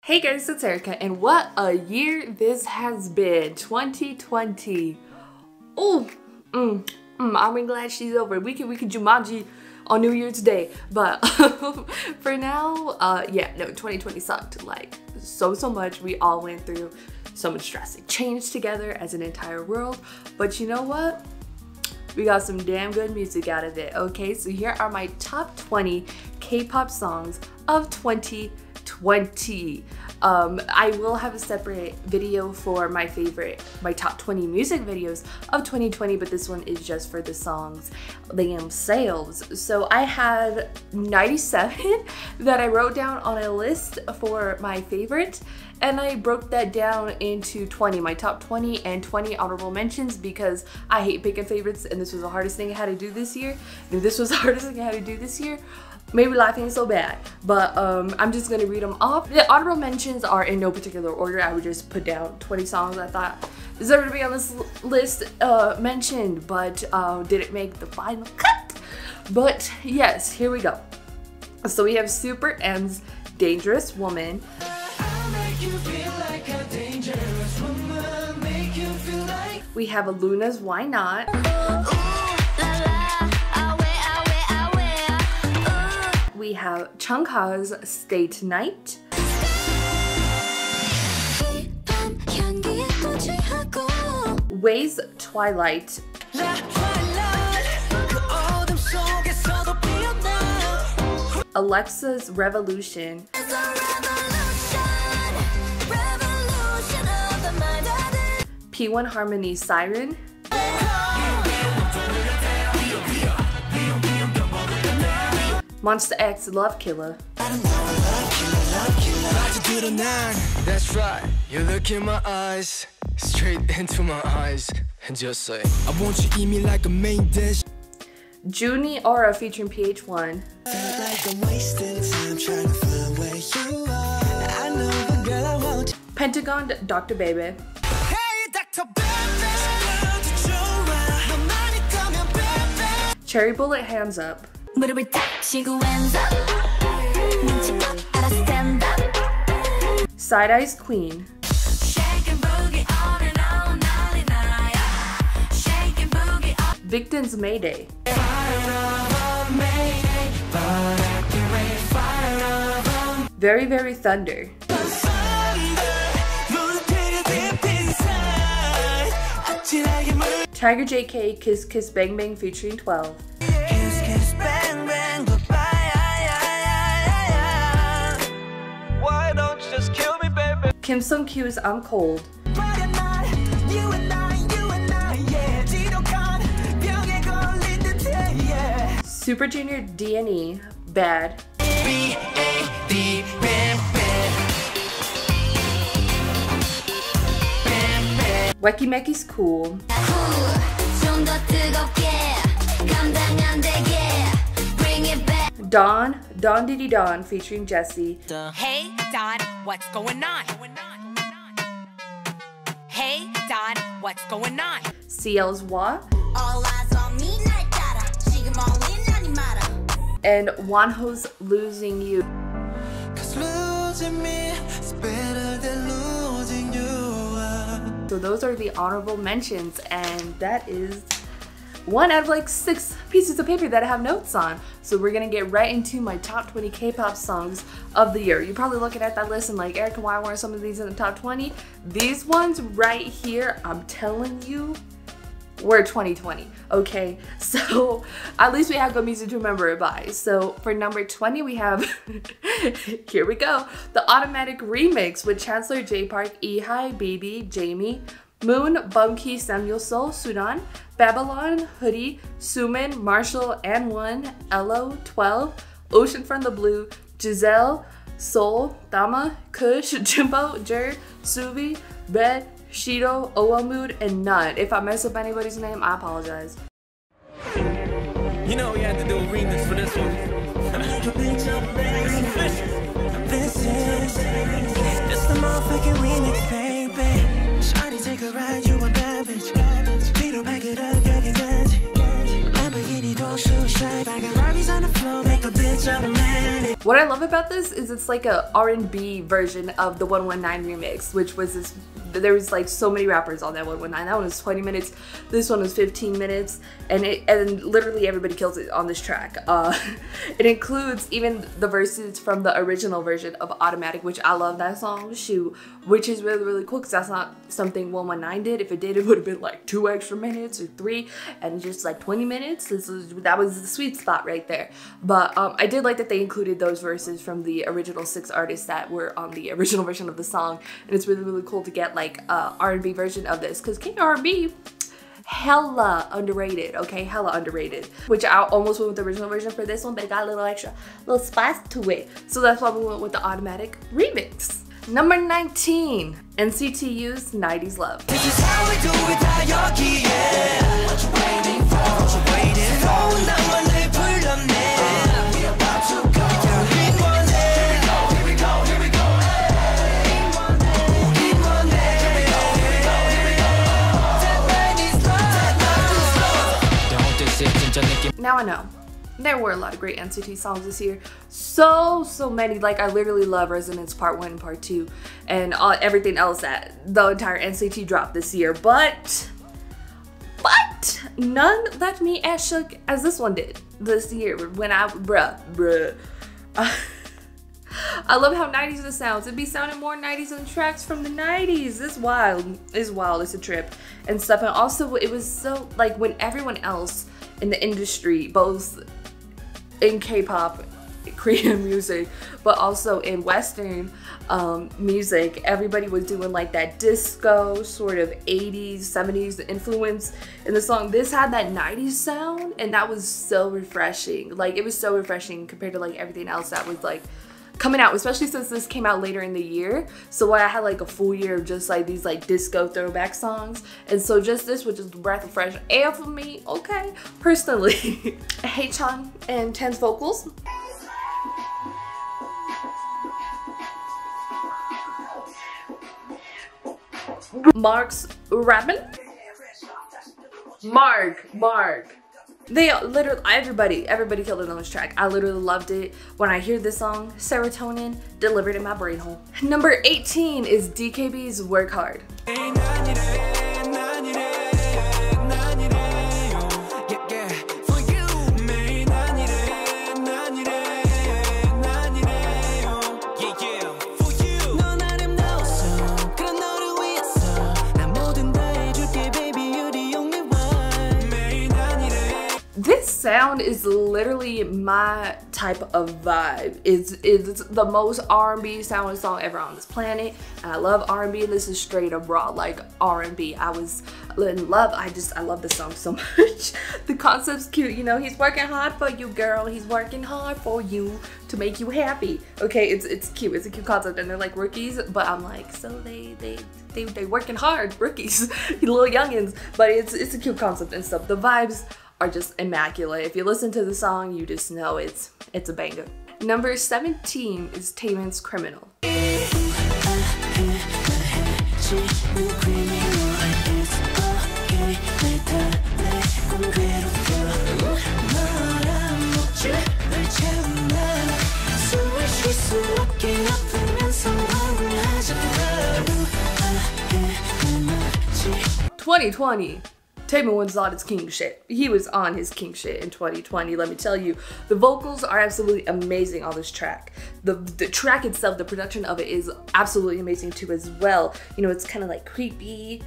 Hey guys, it's Erika, and what a year this has been, 2020. I'm glad she's over. We can Jumanji on New Year's Day, but for now, yeah, no, 2020 sucked, like, so much. We all went through so much drastic change together as an entire world, but you know what? We got some damn good music out of it, okay? So here are my top 20 K-pop songs of 2020. I will have a separate video for my top 20 music videos of 2020, but this one is just for the songs themselves. So I had 97 that I wrote down on a list for my favorite, and I broke that down into 20, my top 20 and 20 honorable mentions, because I hate picking favorites and this was the hardest thing I had to do this year. If this was the hardest thing I had to do this year, maybe life ain't so bad, but I'm just gonna read them off. The honorable mentions are in no particular order. I would just put down 20 songs I thought deserved to be on this list mentioned, but didn't make the final cut. But yes, here we go. So we have Super M's Dangerous Woman. We have Luna's Why Not. We have Chungha's Stay Tonight. Way's Twilight. Alexa's Revolution. P1 Harmony's Siren. Monster X Love Killer. That's right. You look in my eyes, straight into my eyes, and just say, I want you to eat me like a main dish. Junie Aura featuring PH1. Pentagon Dr. Baby. Cherry Bullet Hands Up. Side Eye's Queen. Victon's Mayday. Very Very Thunder. Tiger JK Kiss Kiss Bang Bang featuring 12. Why don't you just kill me, baby? Kim Sung Kyu's I'm Cold. Super Junior D&E Bad. Weki Meki's Cool. Don Diddy Don featuring Jessie. Hey Don, what's going on? Hey Don, what's going on? CL's Wa. All eyes on me, And Wonho's Losing You. So those are the honorable mentions, and that is one out of like 6 pieces of paper that I have notes on. So we're gonna get right into my top 20 K-pop songs of the year. You're probably looking at that list and like, Erika, why weren't some of these in the top 20? These ones right here, I'm telling you, we're 2020, okay? So at least we have good music to remember it by. So for number 20, we have, here we go, the Automatic Remix with Chancellor J Park, Ehai, BB, Jamie, Moon, Bunky, Samuel Sol, Sudan, Babylon, Hoodie, Sumin, Marshall, and One, Elo, 12, Ocean from the Blue, Giselle, Soul, Dama, Kush, Jimbo, Jer, Suvi, Red, Shido, Mood, and None. If I mess up anybody's name, I apologize. You know we had to do a remix for this one. It's the motherfucking remix, baby. Shawty, take a ride, you a bad bitch. We don't back it up, girl, you got it. Lamborghini, don't shoot straight. I got Rari's on the floor, make a bitch out of man. What I love about this is it's like a R&B version of the 119 remix, which was this, there was like so many rappers on that 119. That one was 20 minutes, this one was 15 minutes, and literally everybody kills it on this track. It includes even the verses from the original version of Automatic, which I love that song, shoot, which is really, really cool because that's not something 119 did. If it did, it would have been like 2 extra minutes or 3, and just like 20 minutes. That was the sweet spot right there. But I did like that they included those verses from the original 6 artists that were on the original version of the song, and it's really, really cool to get like a R&B version of this, because King R&B, hella underrated, okay, hella underrated. Which I almost went with the original version for this one, but it got a little extra, little spice to it, so that's why we went with the Automatic remix. Number 19, NCT U's 90s Love. This is how we do it, yeah. What you waiting for? What you waiting for? We're about to go. Here we go, here we go. Now I know there were a lot of great NCT songs this year, so many. Like, I literally love Resonance Part 1 and Part 2 and everything else that the entire NCT dropped this year, but none left me as shook as this one did this year. When I I love how 90s it sounds. It be sounding more 90s than tracks from the 90s. It's wild. It's wild. It's a trip and stuff. And also, it was so, like, when everyone else in the industry, both in K-pop, Korean music, but also in Western music, everybody was doing like that disco sort of 80s, 70s influence in the song. This had that 90s sound, and that was so refreshing. Like, it was so refreshing compared to like everything else that was like coming out, especially since this came out later in the year. So I had like a full year of just like these like disco throwback songs, and so just this was just a breath of fresh air for me, okay, personally. Haechan and Ten's vocals. Mark's rapping. Mark. They literally, everybody killed it on this track. I literally loved it. When I hear this song, serotonin delivered in my brain hole. Number 18 is DKB's Work Hard. This sound is literally my type of vibe. It's the most R&B sounding song ever on this planet, and I love R&B, and this is straight up raw like R&B. I was in love. I love this song so much. The concept's cute, you know. He's working hard for you, girl. He's working hard for you to make you happy. Okay, it's cute. It's a cute concept, and they're like rookies, but I'm like, so they working hard, rookies, little youngins. But it's a cute concept and stuff. The vibes are just immaculate. If you listen to the song, you just know it's a banger. Number 17 is TAEMIN's Criminal. (2020). TAEMIN was on his king shit. He was on his king shit in 2020, let me tell you. The vocals are absolutely amazing on this track. The track itself, the production of it is absolutely amazing too as well. You know, it's kind of like creepy,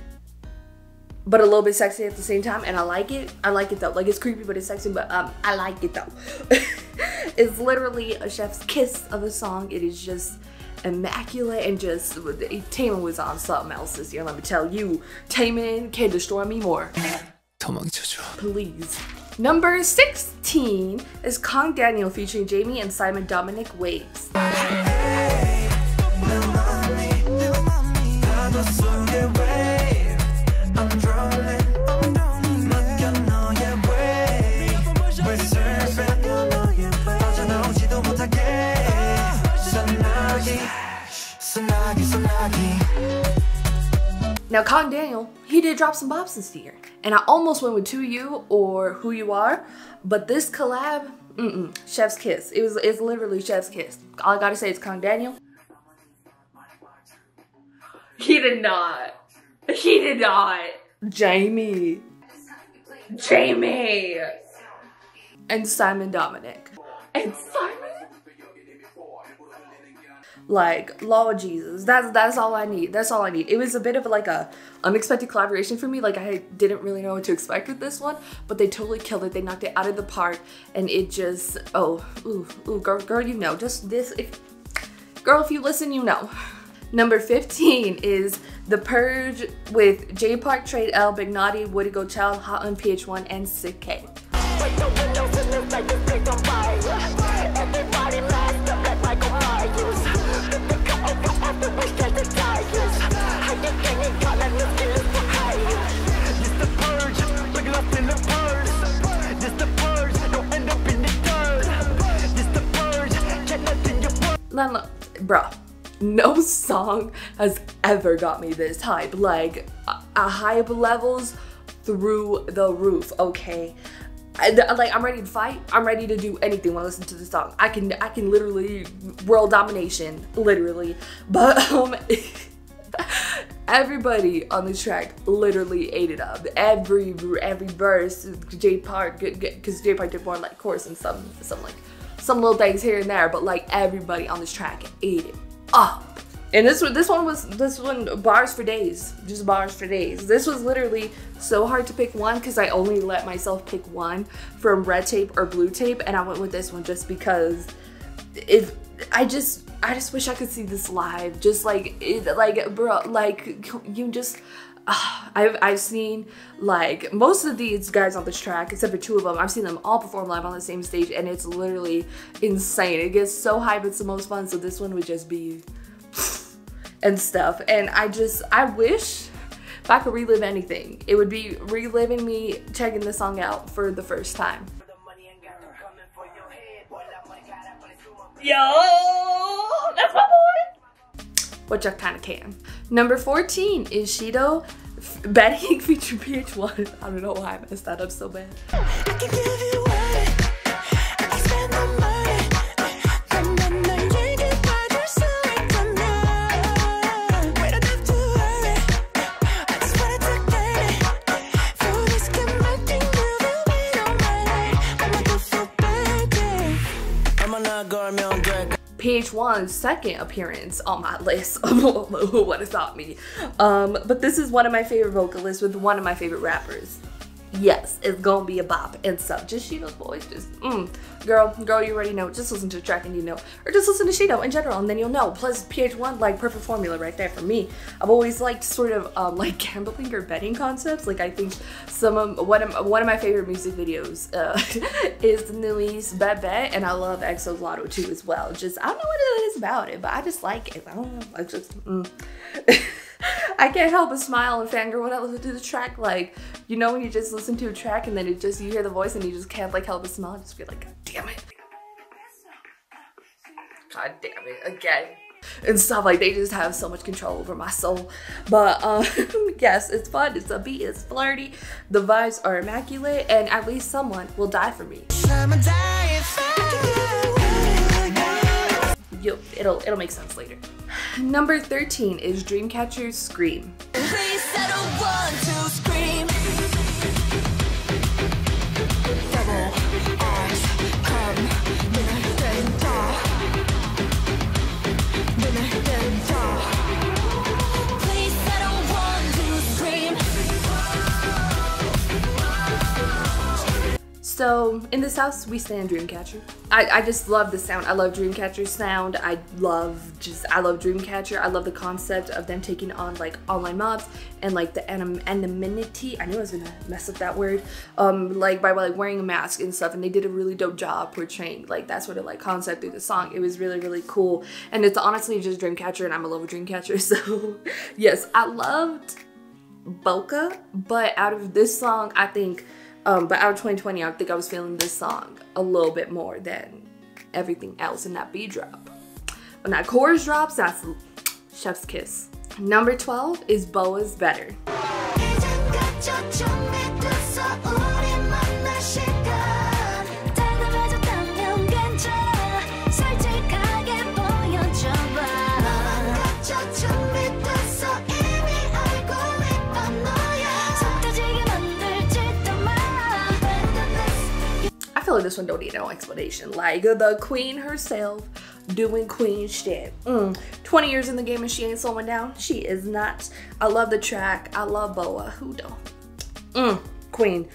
but a little bit sexy at the same time, and I like it. I like it though. Like, it's creepy, but it's sexy, but I like it though. It's literally a chef's kiss of a song. It is just immaculate, and just TAEMIN was on something else this year, let me tell you. TAEMIN can destroy me more. Please. Number 16 is Kang Daniel featuring Jamie and Simon Dominic Waves. Now, Kang Daniel, he did drop some bops this year, and I almost went with To You or Who You Are, but this collab Chef's kiss. It's literally chef's kiss. All I gotta say is Kang Daniel. He did not. He did not. Jamie. And Simon Dominic. And Simon. Like, Lord Jesus, that's all I need. That's all I need. It was a bit of like a unexpected collaboration for me. Like, I didn't really know what to expect with this one, but they totally killed it. They knocked it out of the park, and it just, oh, ooh, girl, you know, just this, girl, if you listen, you know. Number 15 is The Purge with J Park, Trade L, Big Naughty, Woody Go Child, Hot on PH1, and Sick K. Bruh, no song has ever got me this hype. Like, hype levels through the roof, okay? I'm ready to fight. I'm ready to do anything when I listen to the song. I can literally world domination, literally. But everybody on this track literally ate it up. Every verse, J Park, because J Park did more like chorus and some little things here and there, but like everybody on this track ate it up. And this one bars for days, just bars for days. This was literally so hard to pick one because I only let myself pick one from Red Tape or Blue Tape, and I went with this one just because I just wish I could see this live. Just bro, like you just. I've seen like most of these guys on this track, except for 2 of them, I've seen them all perform live on the same stage, and it's literally insane. It gets so hype, it's the most fun. So this one would just be and stuff. And I wish if I could relive anything, it would be reliving me checking this song out for the first time. Yo, that's my boy. Which I kind of can. Number 14 is XYDO, Betting featuring PH1. I don't know why I messed that up so bad. PH1's second appearance on my list. Who would have thought me? But this is one of my favorite vocalists with one of my favorite rappers. Yes, it's gonna be a bop and stuff. Just XYDO's voice, just girl, you already know. Just listen to the track and you know, or just listen to XYDO in general and then you'll know. Plus PH1, like, perfect formula right there for me. I've always liked sort of like gambling or betting concepts. Like, I think one of my favorite music videos is the Nui's Bet Bet, and I love EXO's Lotto too as well. Just, I don't know what it is about it, but I just like it. I don't know, I just I can't help but smile and fangirl when I listen to the track. Like, you know when you just listen to a track and then it just, you hear the voice and you just can't like help but smile. Just feel like, God damn it. God damn it, again. And stuff, like, they just have so much control over my soul. But yes, it's fun, it's upbeat, it's flirty, the vibes are immaculate, and at least someone will die for me. It'll make sense later. Number 13 is Dreamcatcher's Scream. Please settle one to scream. Please settle one to scream. So in this house, we stand Dreamcatcher. I just love the sound. I love Dreamcatcher's sound. I love Dreamcatcher. I love the concept of them taking on like online mobs and like the anonymity. I knew I was gonna mess up that word. Like by like wearing a mask and stuff, and they did a really dope job portraying like that sort of like concept through the song. It was really, really cool. And it's honestly just Dreamcatcher, and I'm in love with Dreamcatcher. So yes, I loved Boca, but out of this song, I think but out of 2020, I think I was feeling this song a little bit more than everything else in that beat drop. When that chorus drops, that's chef's kiss. Number 12 is Boa's Better. like this one don't need no explanation. Like the queen herself doing queen shit. 20 years in the game and she ain't slowing down. She is not. I love the track. I love Boa. Who don't? Queen.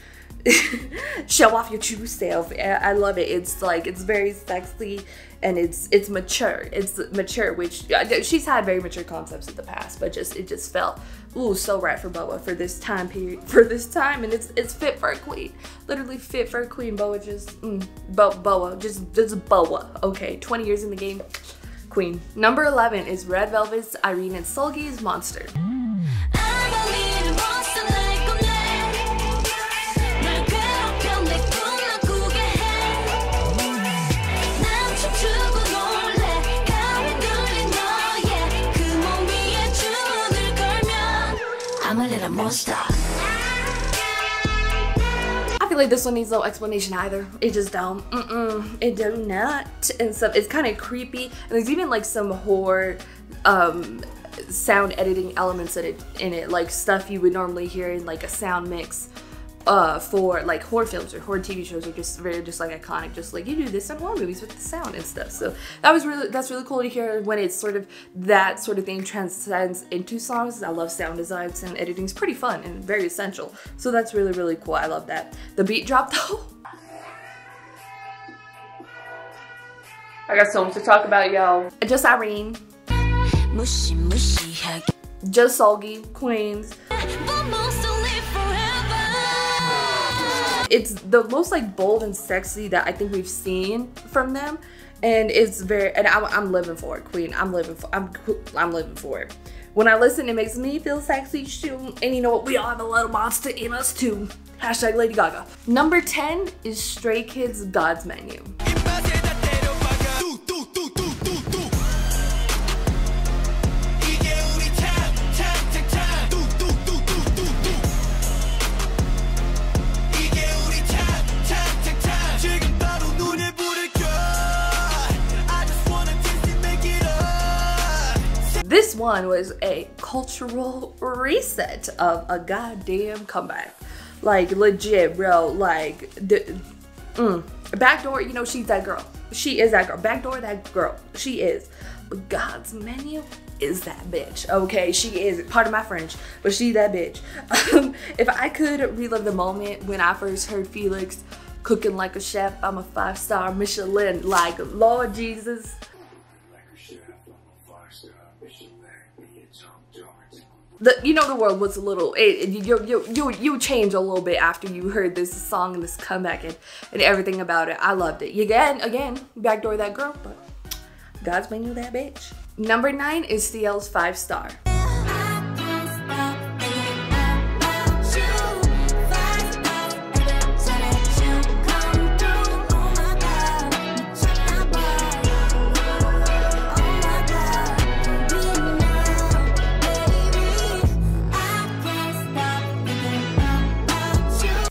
Show off your true self. I love it. It's like, it's very sexy and it's mature. It's mature, which she's had very mature concepts in the past, but it just felt so right for Boa for this time period, for this time, and it's fit for a queen. Literally fit for a queen. Boa just Boa, just Boa. Okay, 20 years in the game, queen. Number 11 is Red Velvet's IRENE and SEULGI's Monster. I'm a little monster. I feel like this one needs no explanation either. It just don't. It do not. And stuff. It's kind of creepy. And there's even like some horror sound editing elements in it, like stuff you would normally hear in like a sound mix for like horror films or horror TV shows, are just very like iconic, just like you do this in horror movies with the sound and stuff. So that's really cool to hear when it's sort of that sort of thing transcends into songs. I love sound design. Sound editing is pretty fun and very essential. So that's really cool. I love that. The beat drop though. I got so much to talk about, yo. Just IRENE. Just SEULGI, Queens. It's the most like bold and sexy that I think we've seen from them, and it's very, and I'm living for it, queen. I'm living for it. When I listen, it makes me feel sexy too, and you know what? We all have a little monster in us too. Hashtag Lady Gaga. Number 10 is Stray Kids' God's Menu. This one was a cultural reset of a goddamn comeback. Like legit, bro. Like Backdoor, you know, she's that girl. She is that girl. Backdoor, that girl. She is. But God's Menu is that bitch. Okay, she is part of my French, but she that bitch. If I could relive the moment when I first heard Felix cooking like a chef, I'm a 5-star Michelin. Like Lord Jesus. You know, the world was a little, you change a little bit after you heard this song and this comeback and everything about it. I loved it. Again, Backdoor that girl, but God's Menu that bitch. Number 9 is CL's 5-star.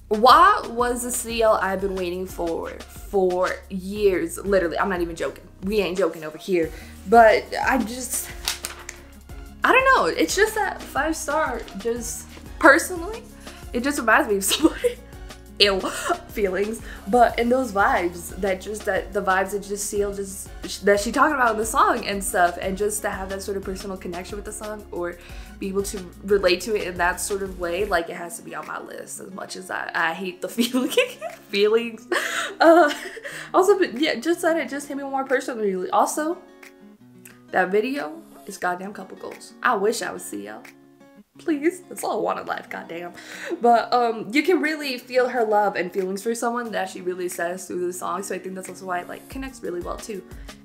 What was the CL I've been waiting for years? Literally, I'm not even joking. We ain't joking over here. But I don't know. It's just that 5-star, just personally, it just reminds me of somebody. Ew, feelings. But in those vibes, the vibes that just CL that she talking about in the song and stuff, and just to have that sort of personal connection with the song or be able to relate to it in that sort of way, like it has to be on my list. As much as I hate the feelings. Also, but yeah, just that it just hit me more personally. Also, that video is goddamn couple goals. I wish I was CL. Please, that's all I want in life, goddamn. But you can really feel her love and feelings for someone that she really says through the song. So I think that's also why it like connects really well too.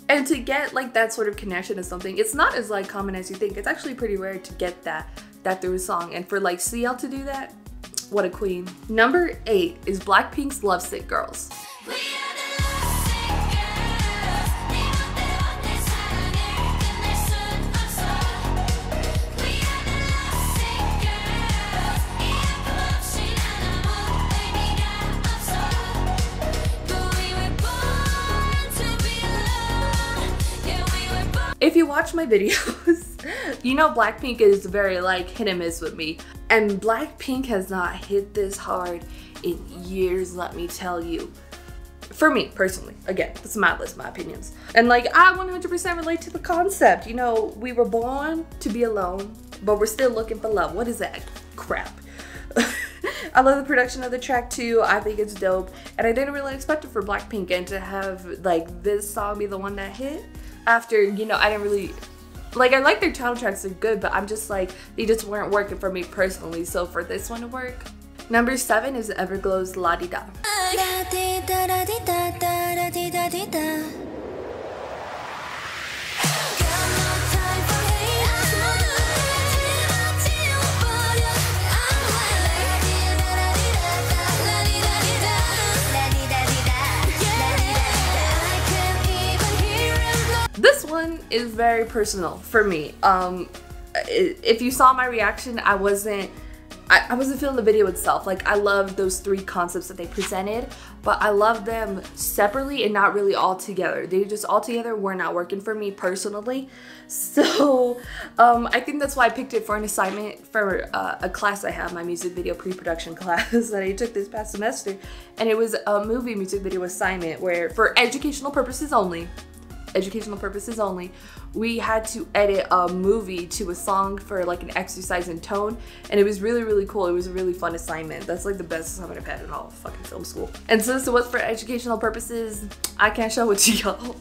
And to get like that sort of connection to something, it's not as like common as you think. It's actually pretty rare to get that through a song. And for like CL to do that, what a queen. Number 8 is BLACKPINK's Lovesick Girls. If you watch my videos, you know BLACKPINK is very like hit and miss with me. And BLACKPINK has not hit this hard in years, let me tell you. For me, personally. Again, this is my list, my opinions. And like, I 100% relate to the concept. You know, we were born to be alone, but we're still looking for love. What is that crap? I love the production of the track too. I think it's dope. And I didn't really expect it for BLACKPINK, and to have like this song be the one that hit after, you know, I didn't really, like, I like their title tracks, are good, but I'm just like, they just weren't working for me personally. So for this one to work. Number 7 is Everglow's La Di Da. This one is very personal for me. If you saw my reaction, I wasn't feeling the video itself. Like, I love those 3 concepts that they presented, but I love them separately and not really all together. They just all together were not working for me personally. So I think that's why I picked it for an assignment for a class I have, my music video pre-production class that I took this past semester. And it was a movie music video assignment where, for educational purposes only, we had to edit a movie to a song for like an exercise in tone, and it was really, really cool. It was a really fun assignment. That's like the best assignment I've had in all fucking film school. And since it was for educational purposes, I can't show it to y'all.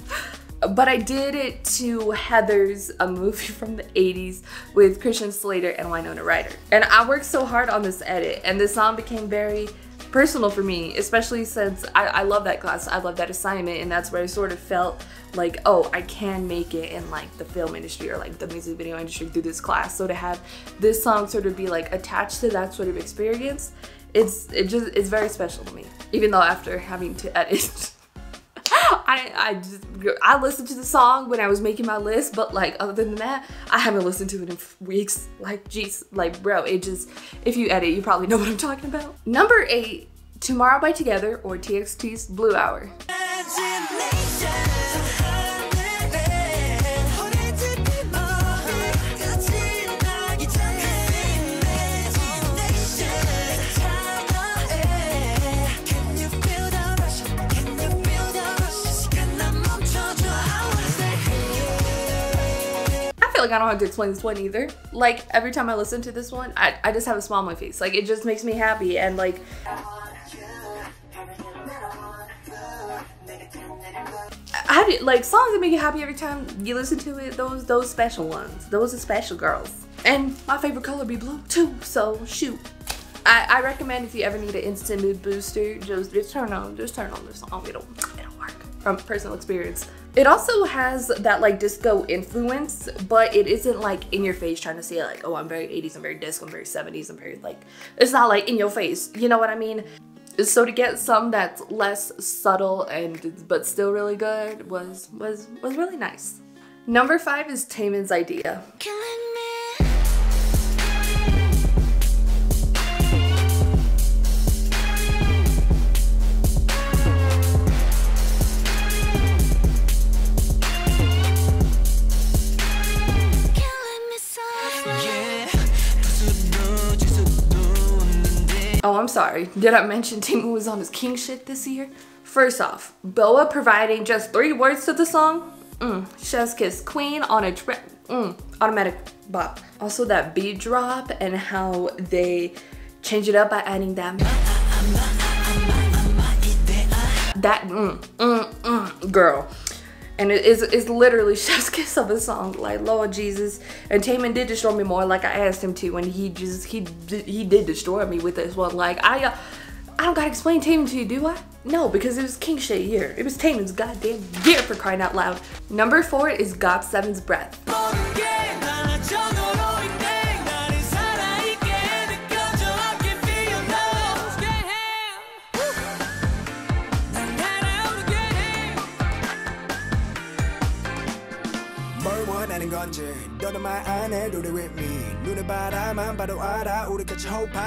But I did it to Heather's, a movie from the 80s with Christian Slater and Winona Ryder. And I worked so hard on this edit, and this song became very personal for me, especially since I love that class, I love that assignment, and that's where I sort of felt like, oh, I can make it in like the film industry or like the music video industry through this class. So to have this song sort of be like attached to that sort of experience, it's very special to me. Even though after having to edit, I listened to the song when I was making my list, but like other than that, I haven't listened to it in weeks. Like, geez, like bro, it just, if you edit, you probably know what I'm talking about. Number 8, Tomorrow by Together, or TXT's Blue Hour. Like, I don't have to explain this one either. Like, every time I listen to this one, I just have a smile on my face. Like, it just makes me happy. And like, like songs that make you happy every time you listen to it, those special ones, those are special girls. And my favorite color be blue too, so shoot. I recommend, if you ever need an instant mood booster, just turn on this song. It'll work from personal experience. It also has that like disco influence, but it isn't like in your face trying to say like, oh, I'm very 80s, I'm very disco, I'm very 70s, I'm very like, it's not like in your face, you know what I mean? So to get some that's less subtle and but still really good was really nice. Number 5 is TAEMIN's Idea. Oh, I'm sorry. Did I mention TAEMIN was on his king shit this year? First off, Boa providing just 3 words to the song. Chef's kiss. Queen on a automatic bop. Also that beat drop and how they change it up by adding that girl. And it's literally chef's kiss of a song, like Lord Jesus. And TAEMIN did destroy me more, like I asked him to, and he did destroy me with this one. Like I don't gotta explain TAEMIN to you, do I? No, because it was king shit year. It was TAEMIN's goddamn year, for crying out loud. Number 4 is GOT7's Breath.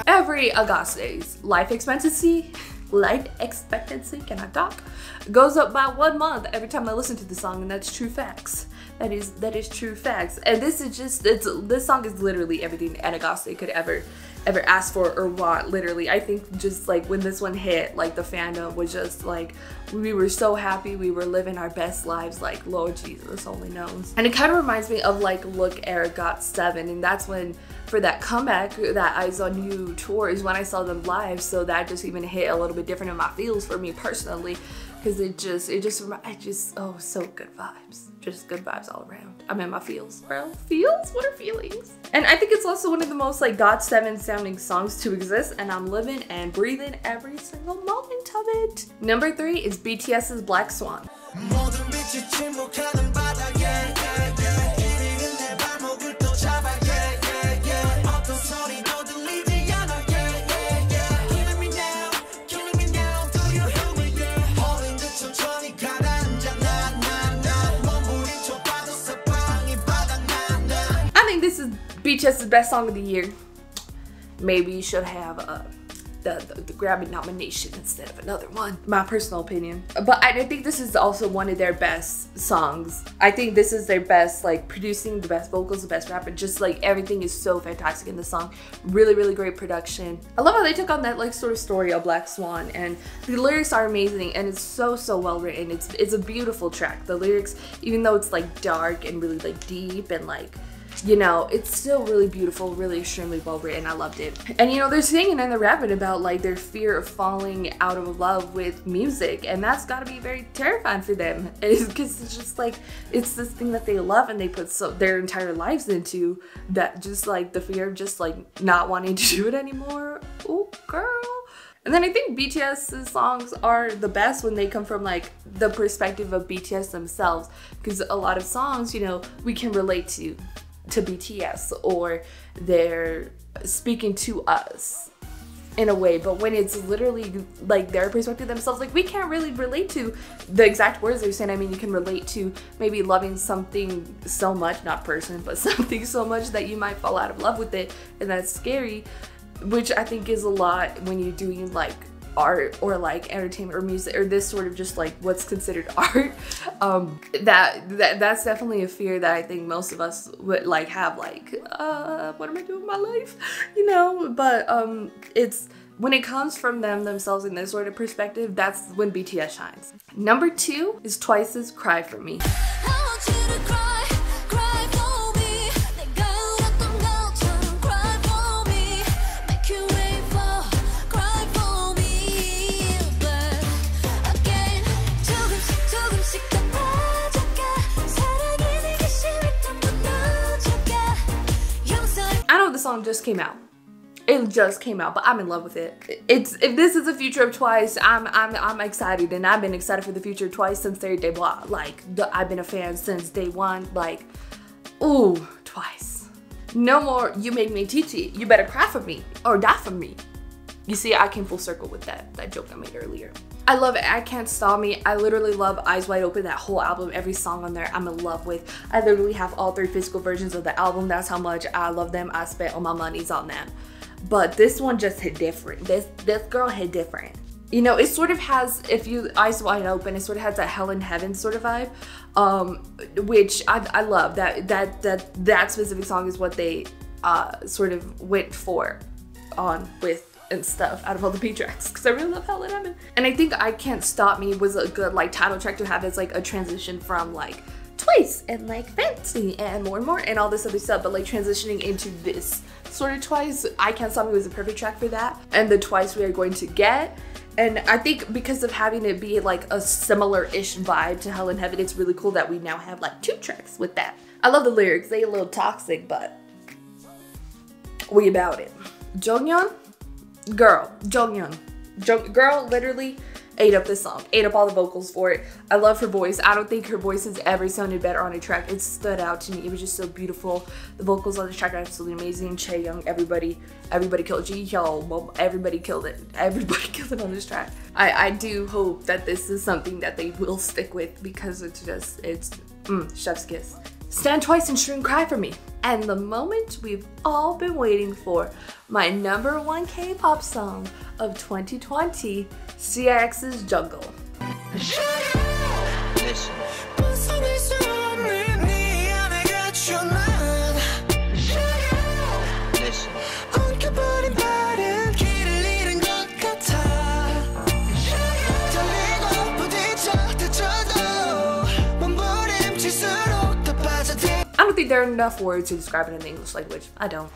Every August days, life expectancy, cannot talk, goes up by 1 month every time I listen to the song, and that's true facts. That is true facts. And this is just, this song is literally everything Anagase could ever ask for or want, literally. I think just like when this one hit, like the fandom was just like, we were so happy, we were living our best lives, like Lord Jesus only knows. And it kind of reminds me of like Look Eric Got 7, and that's when, for that comeback, that Eyes on You tour is when I saw them live, so that just even hit a little bit different in my feels for me personally, because it just, oh, so good vibes. Just good vibes all around. I'm in my feels, bro. Feels? What are feelings? And I think it's also one of the most like GOT7 sounding songs to exist, and I'm living and breathing every single moment of it. Number 3 is BTS's Black Swan. This is BTS's best song of the year. Maybe you should have the Grammy nomination instead of another one. My personal opinion. But I think this is also one of their best songs. I think this is their best, like, producing, the best vocals, the best rapper. Just like everything is so fantastic in the song. Really, really great production. I love how they took on that like sort of story of Black Swan, and the lyrics are amazing, and it's so well written. It's a beautiful track. The lyrics, even though it's like dark and really like deep and like, you know, it's still really beautiful, really extremely well written. I loved it. And you know, they're singing and they're rapping about like their fear of falling out of love with music, and that's gotta be very terrifying for them, because it's just like, it's this thing that they love and they put their entire lives into, that just like the fear of just like not wanting to do it anymore. Oh girl. And then I think BTS's songs are the best when they come from like the perspective of BTS themselves, because a lot of songs, you know, we can relate to BTS, or they're speaking to us in a way, but when it's literally like their perspective themselves, like we can't really relate to the exact words they're saying. I mean, you can relate to maybe loving something so much, not person, but something so much that you might fall out of love with it, and that's scary, which I think is a lot when you're doing like art or like entertainment or music or this sort of just like what's considered art. That's definitely a fear that I think most of us would like have, like what am I doing with my life, you know? But it's when it comes from themselves in this sort of perspective, that's when BTS shines. Number 2 is Twice's Cry For Me. The song just came out. It just came out, but I'm in love with it. If this is the future of Twice, I'm excited, and I've been excited for the future of Twice since their debut. Like I've been a fan since day one. Like, ooh, Twice. No more you make me TT. You better cry for me or die for me. You see, I came full circle with that joke I made earlier. I love it. I Can't Stop Me. I literally love Eyes Wide Open, that whole album, every song on there I'm in love with. I literally have all 3 physical versions of the album. That's how much I love them. I spent all my monies on them. But this one just hit different. This girl hit different. You know, it sort of has, if you Eyes Wide Open, it sort of has that Hell in Heaven sort of vibe, which I love. That specific song is what they sort of went for on with and stuff out of all the B tracks, because I really love Hell in Heaven. And I think I Can't Stop Me was a good like title track to have as like a transition from like Twice and like Fancy and more and all this other stuff, but like transitioning into this sort of Twice. I Can't Stop Me was a perfect track for that, and the Twice we are going to get. And I think because of having it be like a similar-ish vibe to Hell in Heaven, it's really cool that we now have like 2 tracks with that. I love the lyrics. They a little toxic, but we about it. Jonghyun, girl, Jonghyun, girl literally ate up this song, ate up all the vocals for it. I love her voice. I don't think her voice has ever sounded better on a track. It stood out to me. It was just so beautiful. The vocals on this track are absolutely amazing. Chaeyoung, everybody killed. Jihyo, everybody killed it. Everybody killed it on this track. I do hope that this is something that they will stick with, because it's chef's kiss. Stand Twice and Shroom Cry For Me. And the moment we've all been waiting for, my #1 K-pop song of 2020, CIX's Jungle. Listen. there are enough words to describe it in the English language. I don't.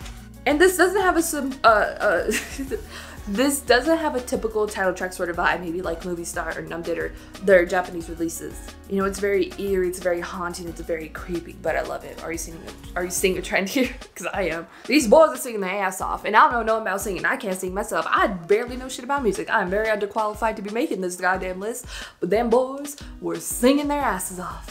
And this doesn't have this doesn't have a typical title track sort of vibe, maybe like Movie Star or Numdid or their Japanese releases. You know, it's very eerie, it's very haunting, it's very creepy, but I love it. Are you seeing a trend here? Because I am. These boys are singing their ass off, and I don't know nothing about singing. I can't sing myself. I barely know shit about music. I'm very underqualified to be making this goddamn list, but them boys were singing their asses off.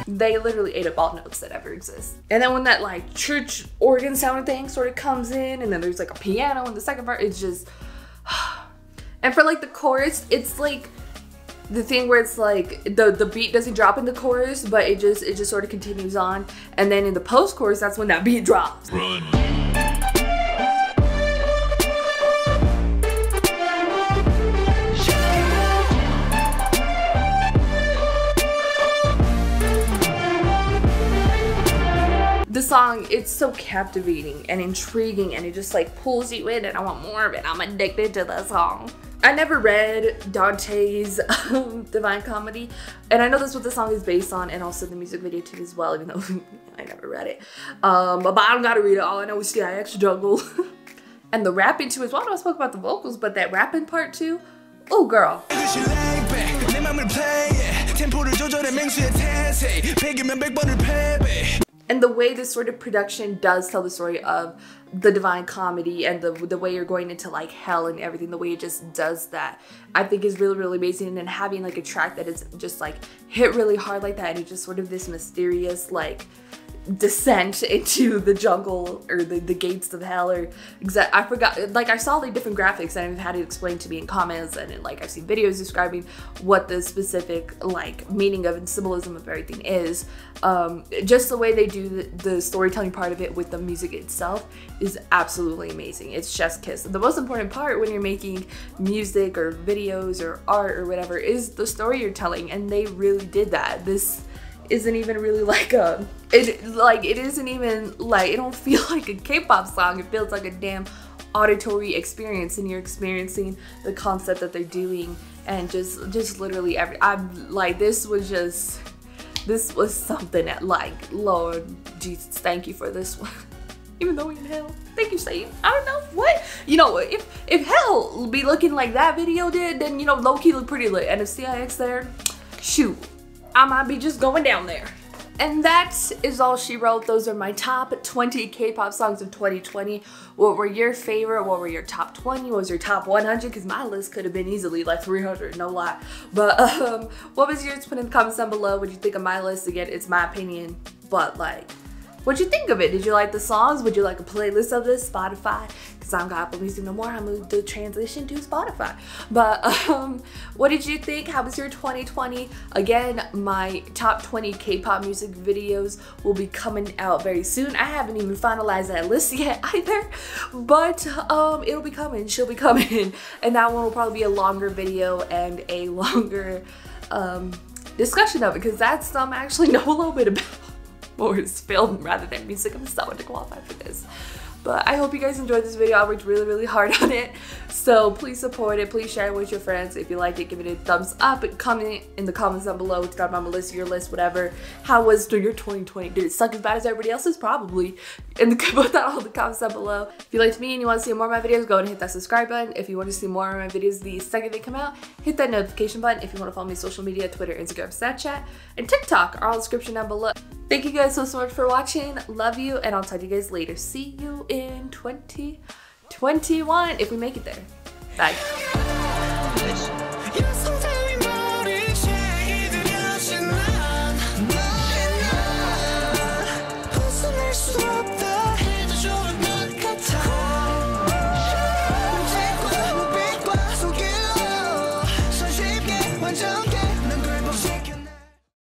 They literally ate up all notes that ever exist. And then when that like church organ sounding thing sort of comes in, and then there's like a piano in the second part, it's just and for like the chorus, it's like the thing where it's like the beat doesn't drop in the chorus, but it just sort of continues on, and then in the post-chorus, that's when that beat drops. Run. The song, it's so captivating and intriguing, and it just like pulls you in, and I want more of it. I'm addicted to the song. I never read Dante's Divine Comedy, and I know that's what the song is based on, and also the music video too as well, even though I never read it. But I don't gotta read it. All I know is TIX jungle. And the rapping too as well. I know I spoke about the vocals, but that rapping part too, oh girl. And the way this sort of production does tell the story of the Divine Comedy, and the way you're going into like hell and everything, the way it just does that, I think is really, really amazing. And having like a track that is just like hit really hard like that, and it's just sort of this mysterious like descent into the jungle or the gates of hell, or I forgot, like I saw like different graphics and I've had it explained to me in comments, and like I've seen videos describing what the specific like meaning of and symbolism of everything is. Just the way they do the storytelling part of it with the music itself is absolutely amazing. It's chef's kiss. The most important part when you're making music or videos or art or whatever is the story you're telling, and they really did that. This isn't even really like it isn't even like, it don't feel like a K-pop song. It feels like a damn auditory experience, and you're experiencing the concept that they're doing, and just literally I'm like, this was something that like, Lord Jesus, thank you for this one. Even though we in hell, thank you, Satan. I don't know what, you know, if hell be looking like that video did, then you know, low-key look pretty lit, and if CIX there, shoot, I might be just going down there. And that is all she wrote. Those are my top 20 K-pop songs of 2020. What were your favorite? What were your top 20? What was your top 100? Because my list could have been easily like 300, no lie. But what was yours? Put in the comments down below. What did you think of my list? Again, it's my opinion, but like, what'd you think of it? Did you like the songs? Would you like a playlist of this? Spotify? Because I don't got Apple Music no more. I moved the transition to Spotify. But what did you think? How was your 2020? Again, my top 20 K-pop music videos will be coming out very soon. I haven't even finalized that list yet either, but it'll be coming. She'll be coming. And that one will probably be a longer video and a longer discussion of it, because that's something I actually know a little bit about. More is film rather than music. I'm so underqualified for this. But I hope you guys enjoyed this video. I worked really, really hard on it. So please support it. Please share it with your friends. If you liked it, give it a thumbs up. And comment in the comments down below. Talk about my list, your list, whatever. How was your 2020? Did it suck as bad as everybody else's? Probably. And put that all in the comments down below. If you liked me and you want to see more of my videos, go ahead and hit that subscribe button. If you want to see more of my videos the second they come out, hit that notification button. If you want to follow me on social media, Twitter, Instagram, Snapchat, and TikTok are all in the description down below. Thank you guys so much for watching. Love you, and I'll talk to you guys later. See you in 2021 if we make it there. Bye.